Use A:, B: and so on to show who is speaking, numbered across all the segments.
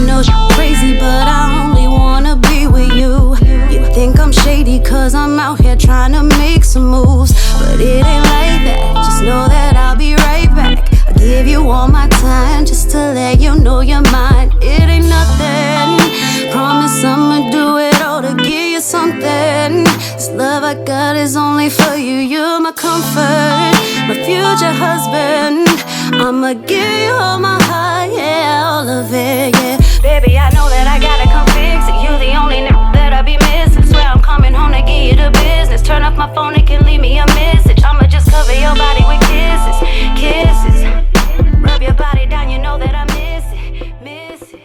A: know you're crazy, but I only wanna be with you. You think I'm shady cause I'm out here trying to make some moves, but it ain't like that. Just know that I'll be right back. I give you all my time just to let you know you're mine. It ain't nothing. Promise I'ma do it all to give you something. This love I got is only for you. You're my comfort, my future husband. I'ma give you all my heart, yeah, all of it, yeah. Baby, I know that I gotta come fix it. You the only nigga that I be missing. Swear I'm coming home to give you the business. Turn off my phone, it can leave me a message. I'ma just cover your body with kisses, kisses. Rub your body down, you know that I miss it, miss it.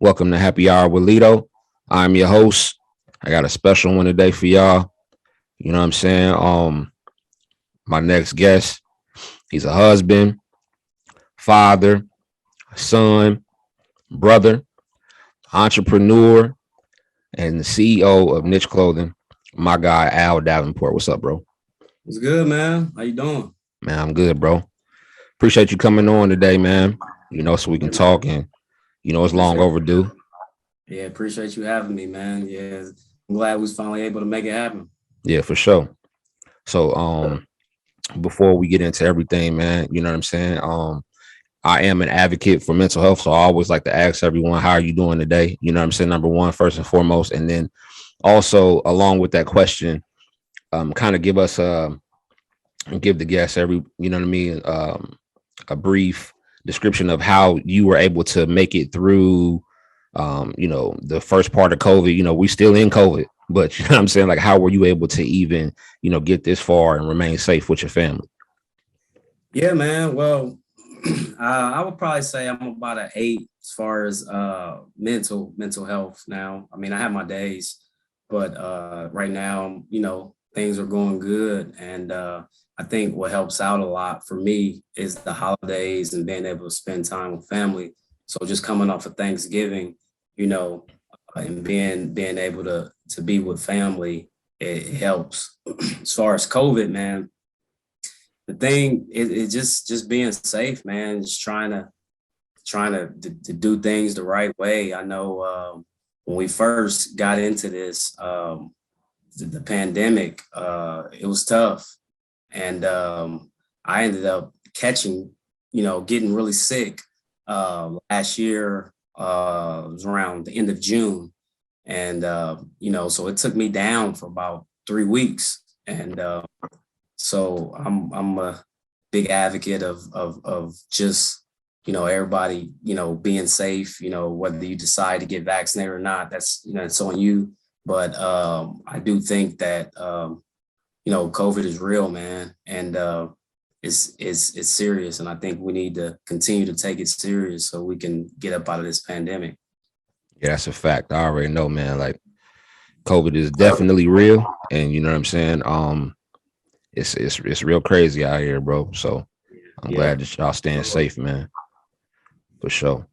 B: Welcome to Happy Hour with Lito. I'm your host. I got a special one today for y'all. You know what I'm saying? My next guest, he's a husband, father, son, brother, entrepreneur, and the CEO of Niche Clothing. My guy, Al Davenport. What's up, bro?
C: What's good, man? How you doing?
B: Man, I'm good, bro. Appreciate you coming on today, man. You know, so we can talk, and you know, it's long overdue.
C: Yeah, appreciate you having me, man. Yeah, I'm glad we was finally able to make it happen.
B: Yeah, for sure. So, before we get into everything, man, you know what I'm saying? I am an advocate for mental health, so I always like to ask everyone, how are you doing today? You know what I'm saying? Number one, first and foremost, and then also along with that question, kind of give the guests every, you know what I mean, a brief description of how you were able to make it through, you know, the first part of COVID. You know, we still in COVID, but you know what I'm saying? Like, how were you able to even, you know, get this far and remain safe with your family?
C: Yeah, man. Well, I would probably say I'm about an 8 as far as mental health now. I mean, I have my days, but right now, you know, things are going good. And I think what helps out a lot for me is the holidays and being able to spend time with family. So just coming off of Thanksgiving, you know, and being able to be with family, it helps. As far as COVID, man, the thing is just being safe, man. Just trying to do things the right way. I know when we first got into this, the pandemic, it was tough. And I ended up catching, you know, getting really sick last year. It was around the end of June. And, you know, so it took me down for about 3 weeks. And so I'm a big advocate of just, you know, everybody, you know, being safe, you know, whether you decide to get vaccinated or not, that's, you know, it's on you. But I do think that, you know, COVID is real, man, and it's serious. And I think we need to continue to take it serious so we can get up out of this pandemic.
B: Yeah, that's a fact. I already know, man. Like, COVID is definitely real, and you know what I'm saying. It's real crazy out here, bro. So I'm glad that y'all staying safe, man. For sure.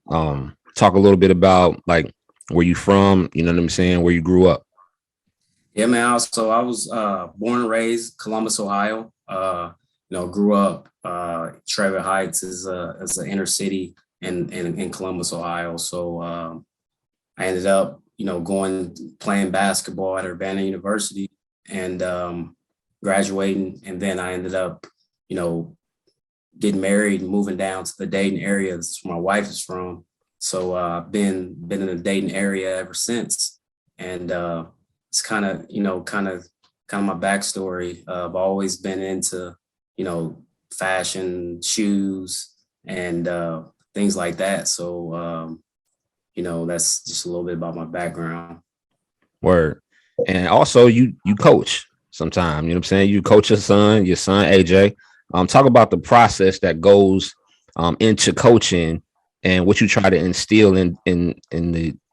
B: Talk a little bit about like where you from. You know what I'm saying? Where you grew up.
C: Yeah, man. So I was born and raised Columbus, Ohio. You know, grew up Trevor Heights is an inner city in Columbus, Ohio. So I ended up, you know, playing basketball at Urbana University and graduating, and then I ended up, you know, getting married and moving down to the Dayton area. That's where my wife is from. So I've been in the Dayton area ever since, and it's kind of my backstory. I've always been into, you know, fashion, shoes, and things like that. So, you know, that's just a little bit about my background.
B: Word. And also you coach sometime, you know what I'm saying? You coach your son AJ. Talk about the process that goes into coaching and what you try to instill in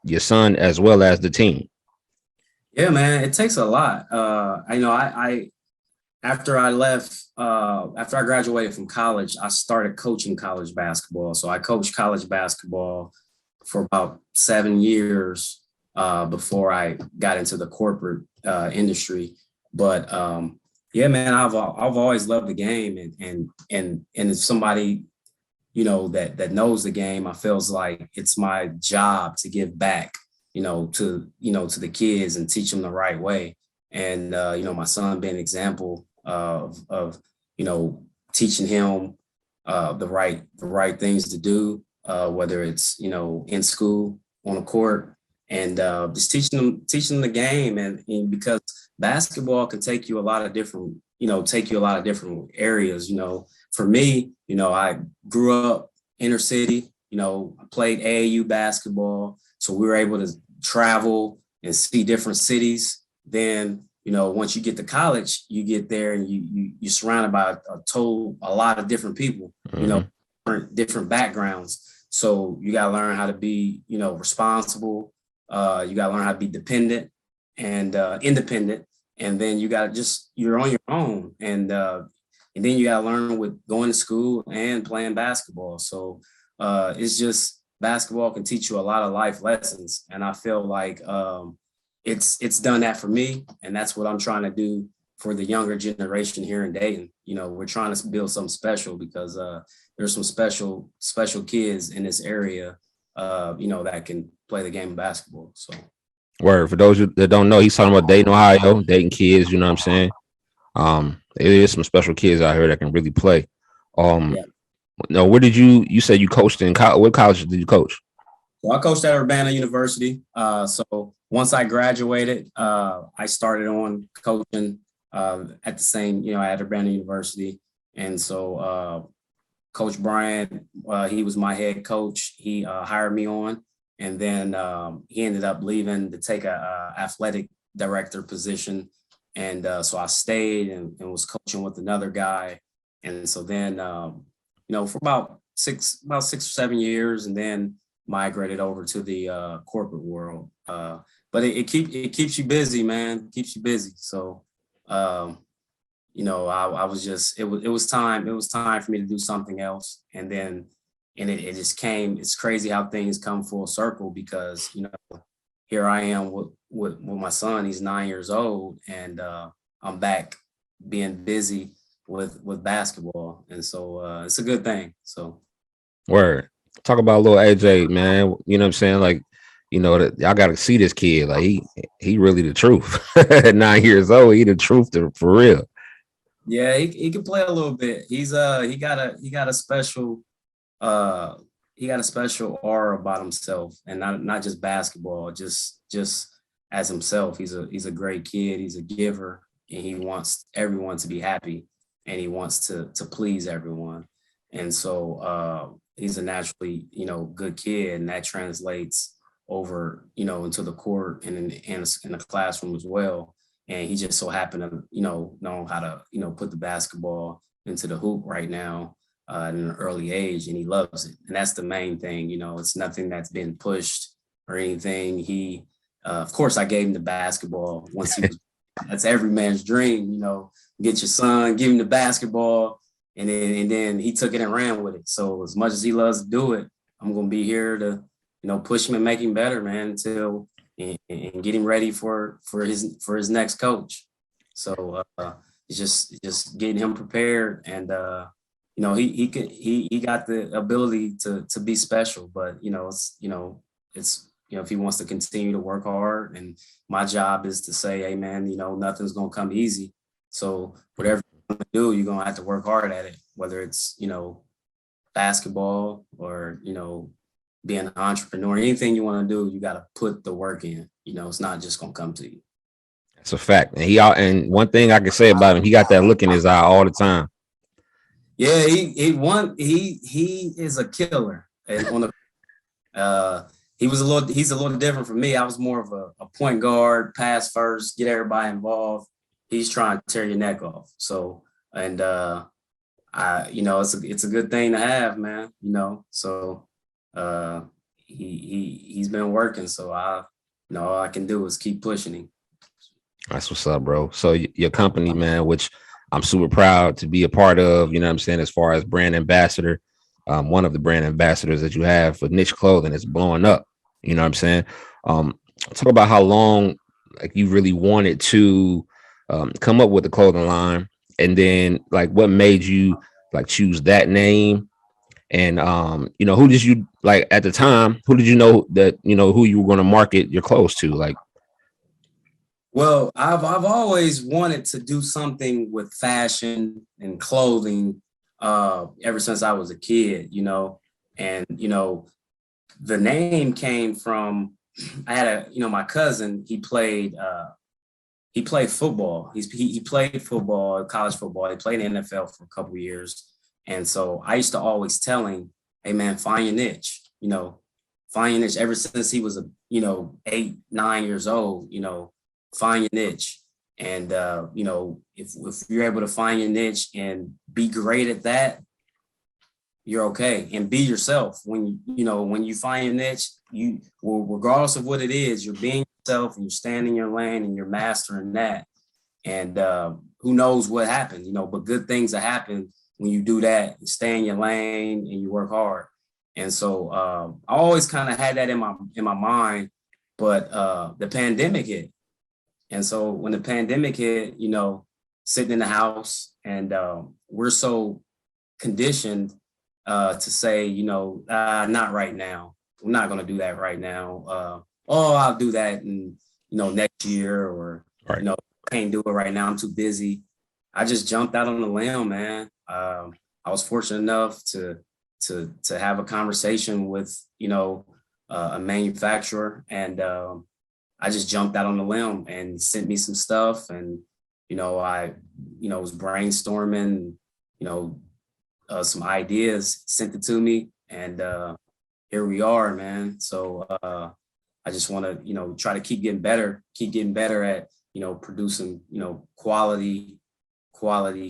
B: your son as well as the team?
C: Yeah, man, it takes a lot. I after I left, after I graduated from college, I started coaching college basketball. So I coached college basketball for about 7 years before I got into the corporate industry. But yeah, man, I've always loved the game, and if somebody, you know, that knows the game, I feels like it's my job to give back, to the kids and teach them the right way. And my son being an example of teaching him the right things to do, whether it's in school, on the court, and just teaching them the game, and because basketball can take you a lot of different areas. For me, I grew up inner city. I played AAU basketball, so we were able to travel and see different cities. Then once you get to college, you get there and you're surrounded by a lot of different people, different backgrounds. So you got to learn how to be, responsible. You got to learn how to be dependent and independent. And then you're on your own. And then you got to learn with going to school and playing basketball. So it's just basketball can teach you a lot of life lessons. And I feel like it's done that for me. And that's what I'm trying to do for the younger generation here in Dayton. We're trying to build something special because there's some special kids in this area, that can play the game of basketball. So,
B: word, for those that don't know, he's talking about Dayton, Ohio, Dayton kids. You know what I'm saying? There is some special kids out here that can really play. Yeah. No, where did you said you coached in college? What college did you coach?
C: Well, I coached at Veana University. So once I graduated, I started on coaching at the same, at Veana University. And so Coach Brian, he was my head coach. He hired me on, and then he ended up leaving to take a athletic director position. And so I stayed and was coaching with another guy. And so then, for about 6 or 7 years, and then migrated over to the corporate world. But it keeps you busy, man. It keeps you busy. So, I was just, it was time for me to do something else. And then, it just came. It's crazy how things come full circle because, here I am with my son. He's 9 years old, and I'm back being busy with basketball. And so it's a good thing. So,
B: word. Talk about little AJ, man. You know what I'm saying? Like, that y'all got to see this kid. Like he really the truth. At 9 years old, he the truth for real.
C: Yeah, he can play a little bit. He's he got a special aura about himself, and not just basketball, just as himself. He's a great kid. He's a giver, and he wants everyone to be happy, and he wants to please everyone. And so he's a naturally, good kid, and that translates over, into the court and in the classroom as well. And he just so happened to, know how to, put the basketball into the hoop right now at an early age, and he loves it. And that's the main thing. It's nothing that's been pushed or anything. He, of course, I gave him the basketball once he was. That's every man's dream, get your son, give him the basketball. And then he took it and ran with it. So as much as he loves to do it, I'm going to be here to, push him and make him better, man, until and get him ready for his next coach. So it's just getting him prepared, and he got the ability to be special, but it's if he wants to continue to work hard, and my job is to say, hey man, nothing's gonna come easy. So whatever you're gonna do, you're gonna have to work hard at it, whether it's basketball or being an entrepreneur. Anything you want to do, you got to put the work in. It's not just gonna come to you.
B: That's a fact. And one thing I can say about him, he got that look in his eye all the time.
C: Yeah, he is a killer. And he's a little different from me. I was more of a point guard, pass first, get everybody involved. He's trying to tear your neck off. So, and it's a good thing to have, man. So he's been working. So all I can do is keep pushing him.
B: That's what's up, bro. So your company, man, which I'm super proud to be a part of, you know what I'm saying, as far as brand ambassador, one of the brand ambassadors that you have for niche clothing is blowing up. You know what I'm saying? Talk about how long like you really wanted to come up with the clothing line, and then like what made you like choose that name, and who did you like at the time? Who did you know that who you were going to market your clothes to? Like,
C: well, I've always wanted to do something with fashion and clothing ever since I was a kid, and the name came from I had my cousin. He played football. He played football, college football. He played in the NFL for a couple of years, and so I used to always tell him, "Hey man, find your niche." Find your niche. Ever since he was 8, 9 years old, find your niche. And if you're able to find your niche and be great at that, you're okay. And be yourself. When you find your niche, regardless of what it is, you're being yourself and you're standing in your lane and you're mastering that. And who knows what happens, but good things that happen when you do that, you stay in your lane and you work hard. And so I always kind of had that in my mind, but the pandemic hit. And so when the pandemic hit, sitting in the house, and we're so conditioned to say, not right now. We're not going to do that right now. I'll do that in, next year, or,
B: right.
C: I can't do it right now. I'm too busy. I just jumped out on the limb, man. I was fortunate enough to have a conversation with, a manufacturer, and I just jumped out on the limb and sent me some stuff. And, I was brainstorming, some ideas, sent it to me, and here we are, man. So I just want to, try to keep getting better at, producing, quality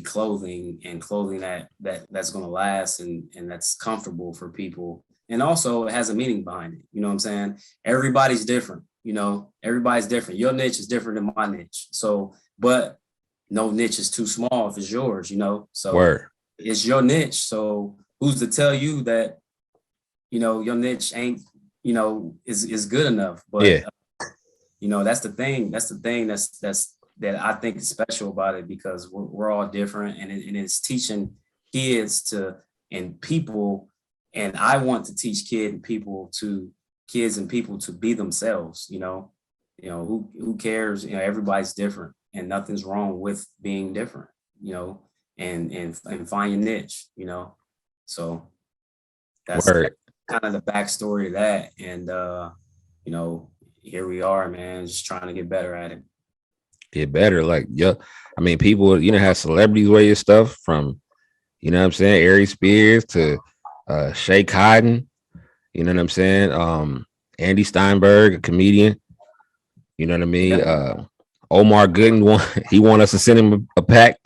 C: clothing, and clothing that's going to last and that's comfortable for people. And also it has a meaning behind it. You know what I'm saying? Everybody's different. Everybody's different. Your niche is different than my niche. So, but no niche is too small if it's yours, so
B: Word.
C: It's your niche. So who's to tell you that, your niche ain't, is good enough? But,
B: yeah.
C: That's the thing that I think is special about it, because we're all different, and it's teaching kids and people. And I want to teach kids and people to be themselves, who cares? Everybody's different, and nothing's wrong with being different, and find your niche, so that's kind of the backstory of that. And, here we are, man, just trying to get better at it.
B: Get better. Like, yeah. I mean, people, have celebrities wear your stuff, from, Ari Spears to Shay Cotton, you know what I'm saying? Andy Steinberg, a comedian, you know what I mean? Yeah. Omar Gooden, he want us to send him a pack.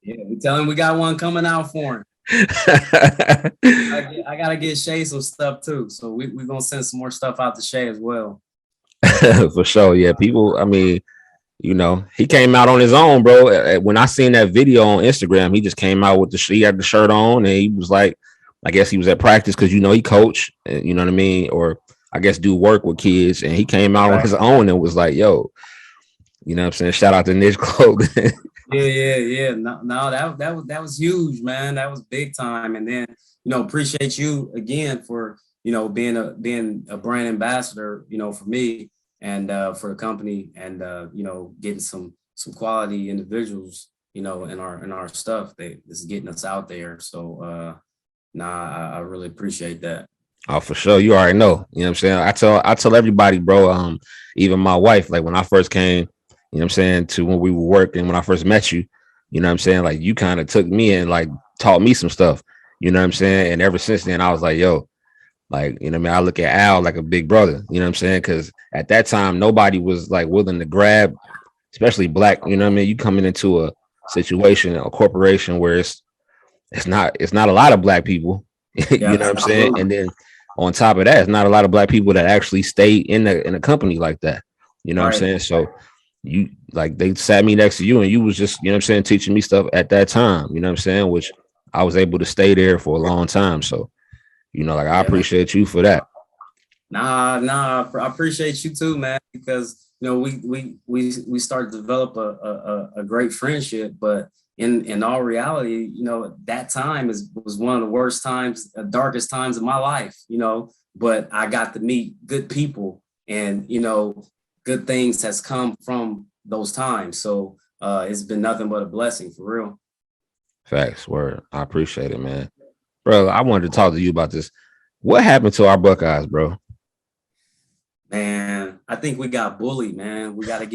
C: Yeah, we tell him we got one coming out for him. I gotta get Shay some stuff too. So we're gonna send some more stuff out to Shay as well.
B: For sure. Yeah, people, I mean, he came out on his own, bro. When I seen that video on Instagram, he just came out with he had the shirt on, and he was like, I guess he was at practice because, he coach, you know what I mean? Or I guess do work with kids. And he came out on his own and was like, yo, you know what I'm saying? Shout out to Niche Clothing.
C: Yeah. No, that was huge, man. That was big time. And then, appreciate you again for, being a brand ambassador, for me and for the company, and getting some quality individuals, in our stuff that is getting us out there. So I really appreciate that.
B: Oh, for sure. You already know. You know what I'm saying? I tell everybody, bro, even my wife, like when I first came, you know what I'm saying, to when we were working, when I first met you, you know what I'm saying? Like you kind of took me and like taught me some stuff, you know what I'm saying? And ever since then, I was like, yo, like, you know what I mean? I look at Al like a big brother, you know what I'm saying? Because at that time, nobody was like willing to grab, especially black, you know what I mean? You coming into a situation, a corporation where it's not a lot of black people, you know what I'm saying? And then on top of that, it's not a lot of black people that actually stay in a company like that. You know what I'm saying? So you like they sat me next to you and you was just, you know what I'm saying, teaching me stuff at that time, you know what I'm saying, which I was able to stay there for a long time. So, you know, like I appreciate you for that.
C: Nah, I appreciate you too, man, because you know we started to develop a great friendship, but in all reality, you know, that time was one of the worst times, darkest times of my life, you know, but I got to meet good people and, you know, good things has come from those times. So it's been nothing but a blessing for real.
B: Facts, word. I appreciate it, man. Bro, I wanted to talk to you about this. What happened to our Buckeyes, bro?
C: Man, I think we got bullied, man. We got to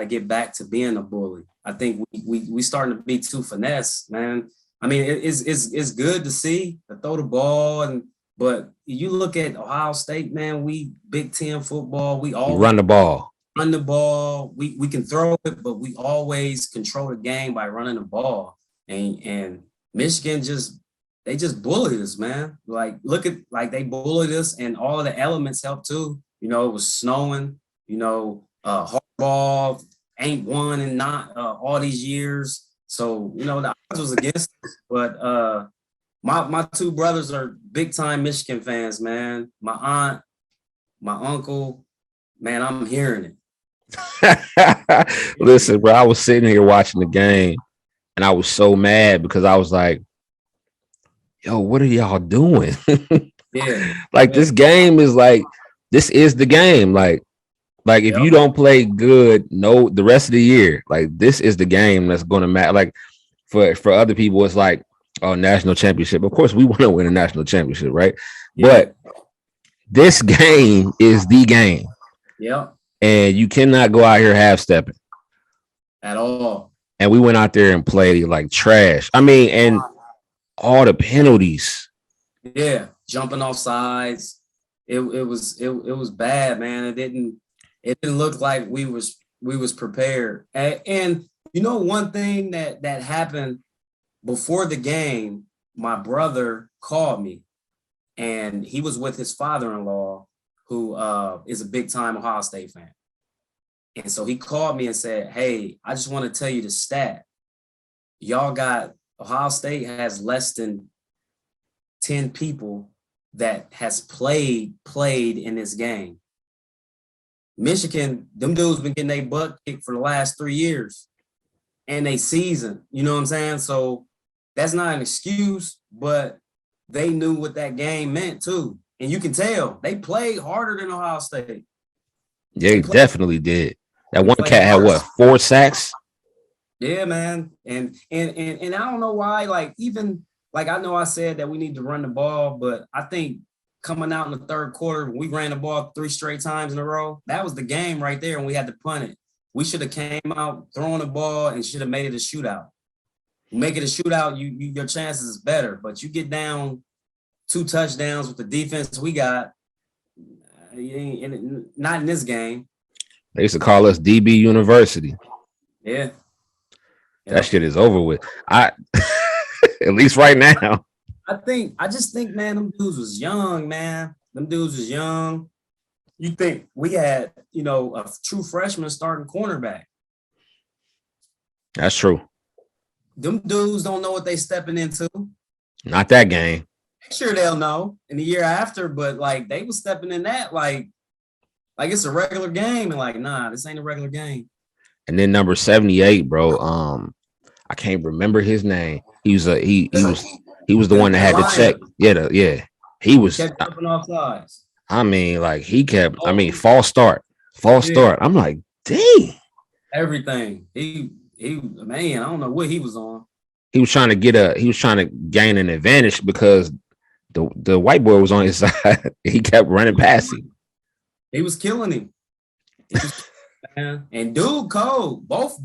C: get back to being a bully. I think we starting to be too finesse, man. I mean, it's good to see to throw the ball, but you look at Ohio State, man. We Big Ten football. We all
B: run the ball.
C: Run the ball. We can throw it, but we always control the game by running the ball. And Michigan they just bullied us, man. Like look at they bullied us, and all of the elements helped too. You know, it was snowing. You know, Harbaugh ain't won in not all these years. So, you know, the odds was against us. But my two brothers are big time Michigan fans, man. My aunt, my uncle, man, I'm hearing
B: it. Listen, bro, I was sitting here watching the game and I was so mad because I was like, yo, what are y'all doing?
C: Yeah.
B: Like this game is like, this is the game. Like if you don't play good, the rest of the year, like this is the game that's going to matter. Like for other people, it's like, oh, national championship. Of course, we want to win a national championship, right? Yeah. But this game is the game.
C: Yeah.
B: And you cannot go out here half stepping
C: at all.
B: And we went out there and played like trash. I mean, and all the penalties.
C: Yeah, jumping off sides. It was bad, man. It didn't look like we was prepared. And you know, one thing that happened before the game, my brother called me, and he was with his father-in-law, who is a big time Ohio State fan. And so he called me and said, "Hey, I just want to tell you the stat. Ohio State has less than 10 people that has played in this game. Michigan, them dudes been getting their butt kicked for the last 3 years and they season, you know what I'm saying? So that's not an excuse, but they knew what that game meant too. And you can tell they played harder than Ohio State.
B: They definitely did. That one cat had what, 4 sacks?
C: Yeah, man. And I don't know why, I know I said that we need to run the ball, but I think coming out in the third quarter, we ran the ball 3 straight times in a row. That was the game right there, and we had to punt it. We should have came out throwing the ball and should have made it a shootout. Make it a shootout, your chances is better. But you get down 2 touchdowns with the defense we got, not in this game.
B: They used to call us DB University.
C: Yeah.
B: That shit is over with. At least right now.
C: I just think, man, them dudes was young, man. Them dudes was young. You think we had, a true freshman starting cornerback.
B: That's true.
C: Them dudes don't know what they stepping into.
B: Not that game.
C: Sure, they'll know in the year after, but they was stepping in that like it's a regular game, and nah, this ain't a regular game.
B: And then number 78, bro. I can't remember his name. He was the one that had to check. Yeah. He was
C: kept jumping off sides.
B: I mean, he kept. I mean, false start. I'm like, dang.
C: Everything. He man, I don't know what he was on.
B: He was trying to gain an advantage because the white boy was on his side. He kept running past him.
C: He was killing him. And dude, cold. Both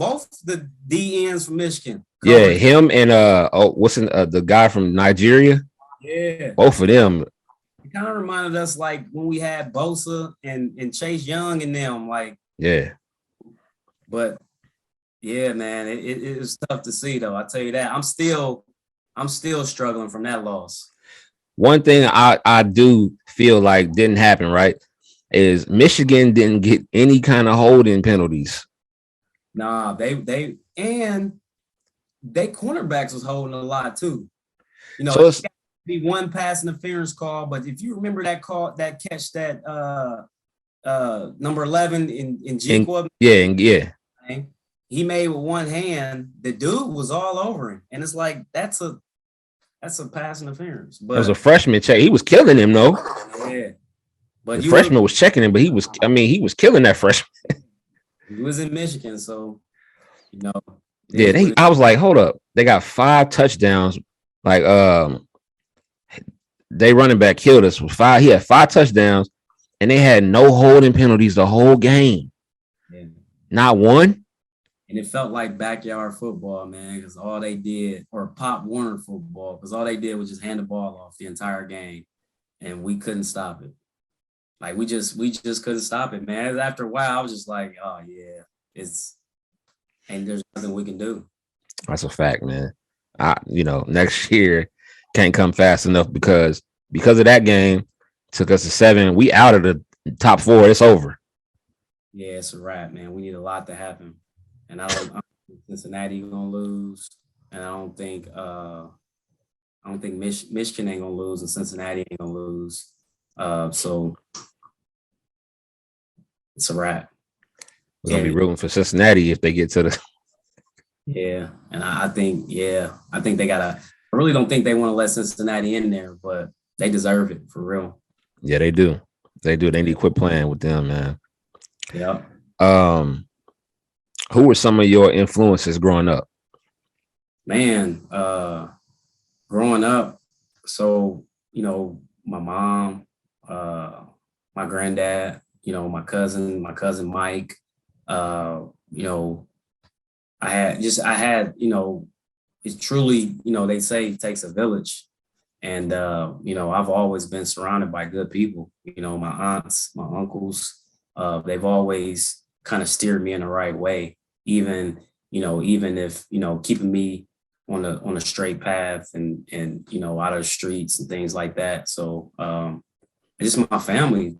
C: the DNs from Michigan. Cold.
B: Yeah, him and the guy from Nigeria.
C: Yeah,
B: both of them.
C: It kind of reminded us when we had Bosa and Chase Young and them.
B: Yeah.
C: But yeah, man, it was tough to see though. I tell you that. I'm still struggling from that loss.
B: one thing I do feel like didn't happen, right, is Michigan didn't get any kind of holding penalties.
C: Nah, they cornerbacks was holding a lot too. You know,
B: So it's
C: be one pass interference call, but if you remember that catch that number 11 in Jacob,
B: yeah.
C: He made with one hand, the dude was all over him. And it's like that's a pass interference. But
B: it was a freshman check. He was killing him though.
C: Yeah. But
B: the freshman was checking him, but he was killing that freshman.
C: He was in Michigan, so you know.
B: Yeah, I was like, hold up. They got 5 touchdowns. Like they running back killed us with 5. He had 5 touchdowns, and they had no holding penalties the whole game.
C: Yeah.
B: Not one.
C: And it felt like backyard football, man, because all they did, or Pop Warner football, because all they did was just hand the ball off the entire game, and we couldn't stop it. Like we just couldn't stop it, man. After a while, I was just like, oh yeah, and there's nothing we can do.
B: That's a fact, man. Next year can't come fast enough because of that game. Took us to 7. We out of the top 4. It's over.
C: Yeah, it's a wrap, man. We need a lot to happen. And I don't think Cincinnati gonna lose, and I don't think Michigan ain't gonna lose, and Cincinnati ain't gonna lose. So it's a wrap.
B: We're gonna be rooting for Cincinnati if they get to the.
C: Yeah, and I think they gotta. I really don't think they want to let Cincinnati in there, but they deserve it for real.
B: Yeah, they do. They do. They need to quit playing with them, man.
C: Yeah.
B: Who were some of your influences growing up?
C: Man, growing up, so, my mom, my granddad, my cousin Mike, I had, it's truly, they say it takes a village. And, I've always been surrounded by good people, my aunts, my uncles, they've always kind of steered me in the right way. Even if, keeping me on a straight path and out of the streets and things like that. So it's just my family.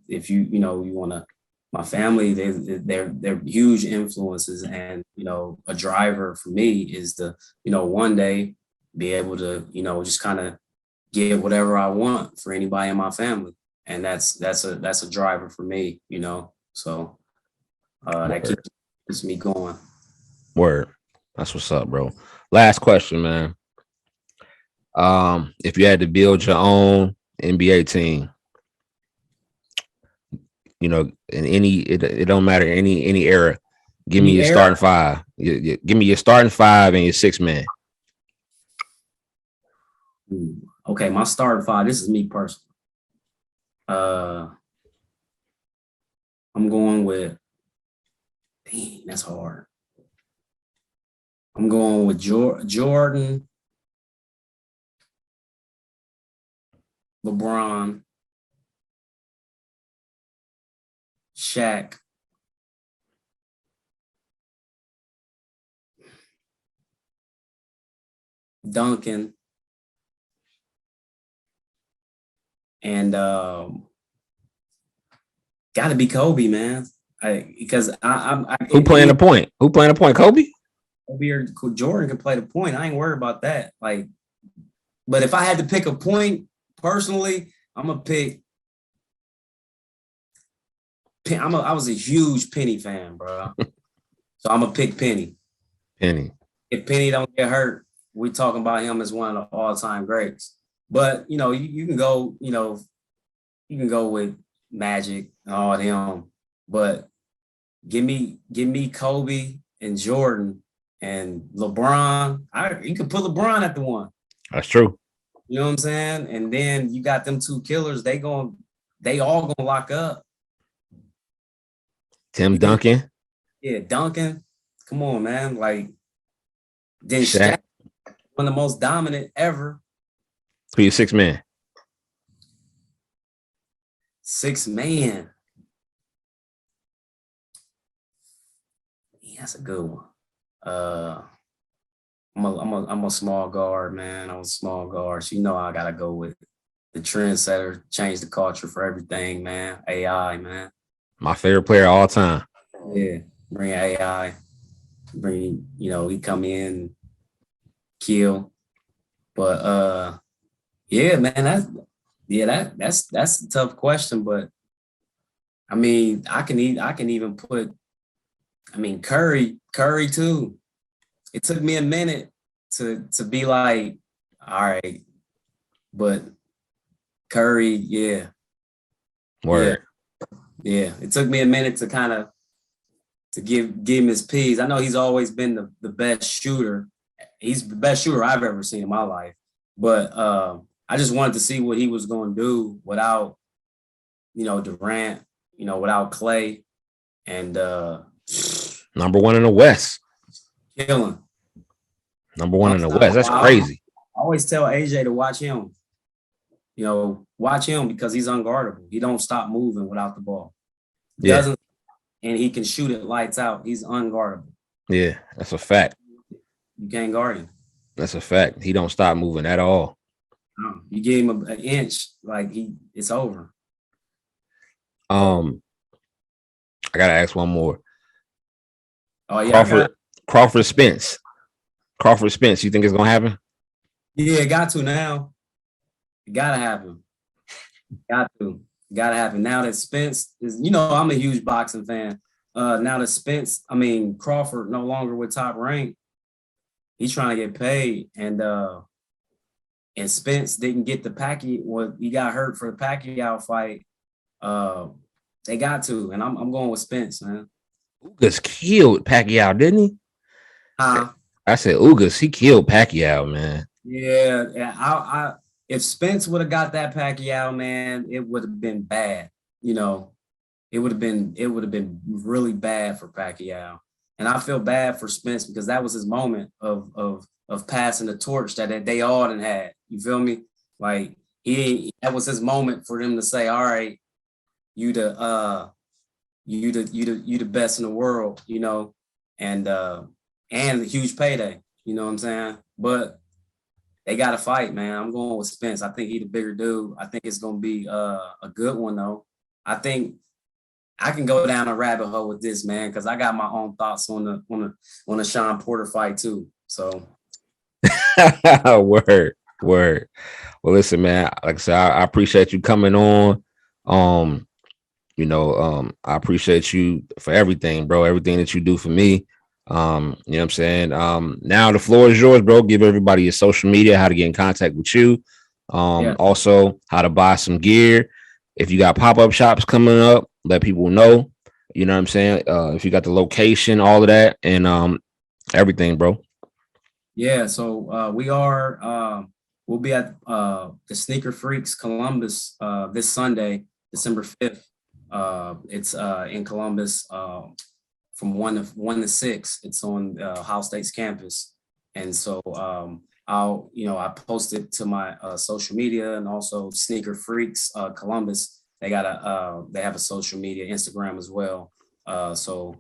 C: If you want to, my family, they're huge influences, and a driver for me is to one day be able to just kind of get whatever I want for anybody in my family, and that's a driver for me. So that keeps me going.
B: Word. That's what's up, bro. Last question, man. If you had to build your own NBA team, in it don't matter, any era, give me your starting 5. Give me your starting 5 and your 6 man.
C: Okay, my starting 5. This is me personally. I'm going with. Dang, that's hard. I'm going with Jordan, LeBron, Shaq, Duncan, and gotta be Kobe, man. Because
B: Who playing the point? Who playing the point? Kobe?
C: Kobe or Jordan could play the point. I ain't worried about that. But if I had to pick a point personally, I'm gonna pick. I was a huge Penny fan, bro. So I'm gonna pick Penny.
B: Penny.
C: If Penny don't get hurt, we talking about him as one of the all-time greats. But you can go, you can go with Magic and all them. But give me Kobe and Jordan and LeBron. You can put LeBron at the 1.
B: That's true.
C: You know what I'm saying? And then you got them 2 killers. They all gonna lock up.
B: Tim Duncan.
C: Yeah, Duncan. Come on, man. Then
B: Shaq,
C: one of the most dominant ever.
B: Who your 6 man?
C: 6 man. Yeah, that's a good one. I'm a small guard, man. I'm a small guard. So I gotta go with the trendsetter, changed the culture for everything, man. AI, man.
B: My favorite player of all time.
C: Yeah, bring AI, he come in, kill. But yeah, man, that's a tough question. But I mean, I can even put, I mean, Curry too. It took me a minute to be like, all right, but Curry, yeah,
B: Word.
C: yeah. It took me a minute to kind of give him his P's. I know he's always been the best shooter. He's the best shooter I've ever seen in my life. But I just wanted to see what he was going to do without, Durant, without Clay, and
B: Number one in the West.
C: killing.
B: Number one in the West. That's crazy.
C: I always tell AJ to watch him. Watch him because he's unguardable. He don't stop moving without the ball.
B: Yeah.
C: And he can shoot it lights out. He's unguardable.
B: Yeah, that's a fact.
C: You can't guard him.
B: That's a fact. He don't stop moving at all.
C: No, you give him an inch, like it's over.
B: I gotta ask one more.
C: Oh yeah,
B: Crawford Spence. You think it's gonna happen?
C: Yeah, it got to now. It gotta happen. Gotta happen. Now that Spence is, I'm a huge boxing fan. Now that Crawford no longer with Top Rank, he's trying to get paid, and Spence didn't get the Pacquiao. He got hurt for the Pacquiao fight. They got to, and I'm going with Spence, man.
B: Ugas killed Pacquiao, didn't he? I said Ugas, he killed Pacquiao, man.
C: Yeah. I if Spence would have got that Pacquiao, man, it would have been bad. It would have been really bad for Pacquiao. And I feel bad for Spence because that was his moment of passing the torch that they all done had. You feel me? Like that was his moment for them to say, all right, you the best in the world, and a huge payday, you know what I'm saying? But they got to fight, man. I'm going with Spence. I think he's the bigger dude. I think it's going to be a good one, though. I think I can go down a rabbit hole with this, man, because I got my own thoughts on the Sean Porter fight too. So,
B: word. Well, listen, man. Like I said, I appreciate you coming on. I appreciate you for everything, bro. Everything that you do for me. You know what I'm saying? Now the floor is yours, bro. Give everybody your social media, how to get in contact with you. Also how to buy some gear. If you got pop-up shops coming up, let people know. You know what I'm saying? If you got the location, all of that, and everything, bro. Yeah,
C: so we'll be at the Sneaker Freaks Columbus this Sunday, December 5th. It's in Columbus from 1 to 6. It's on Ohio State's campus. And so I posted to my social media, and also Sneaker Freaks Columbus. They have a social media, Instagram as well. So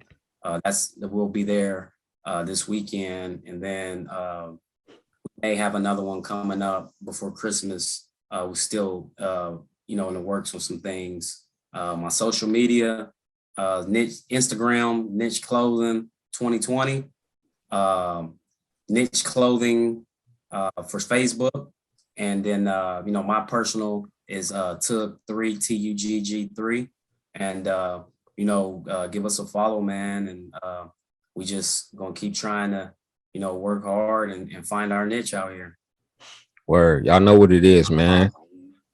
C: we'll be there this weekend, and then we may have another one coming up before Christmas. We're still in the works on some things. My social media, Instagram, Niche Clothing 2020, Niche Clothing for Facebook, and then my personal is Tug3, TUGG3, and give us a follow, man, and we just gonna keep trying to work hard and find our niche out here.
B: Word, y'all know what it is, man.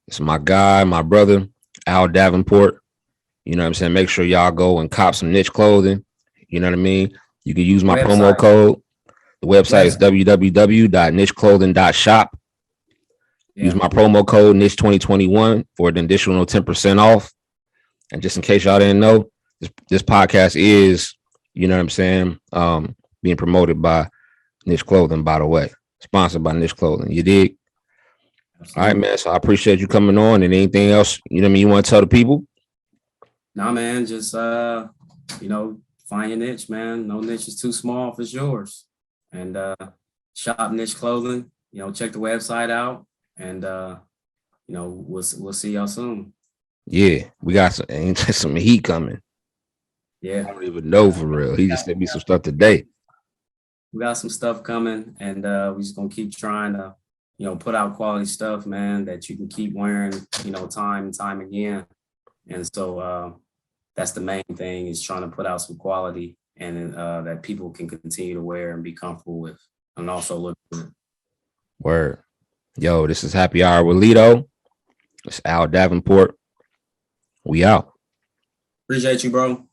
B: It's my guy, my brother, Al Davenport. You know what I'm saying? Make sure y'all go and cop some niche clothing. You know what I mean? You can use my promo code. The website is www.nicheclothing.shop. Use my promo code NICHE2021 for an additional 10% off. And just in case y'all didn't know, this podcast is, you know what I'm saying, being promoted by Niche Clothing, by the way. Sponsored by Niche Clothing. You dig? Absolutely. All right, man. So I appreciate you coming on. And anything else, you want to tell the people?
C: Nah, man. Just, find your niche, man. No niche is too small if it's yours. And shop Niche Clothing. Check the website out. And, we'll see y'all soon.
B: Yeah, we got some heat coming.
C: Yeah,
B: I don't even know for real. He just sent me some stuff today.
C: We got some stuff coming, and we just gonna keep trying to, put out quality stuff, man, that you can keep wearing, time and time again. And so that's the main thing, is trying to put out some quality and that people can continue to wear and be comfortable with, and also look good.
B: Word. Yo, this is Happy Hour with Lito. It's Al Davenport. We out.
C: Appreciate you, bro.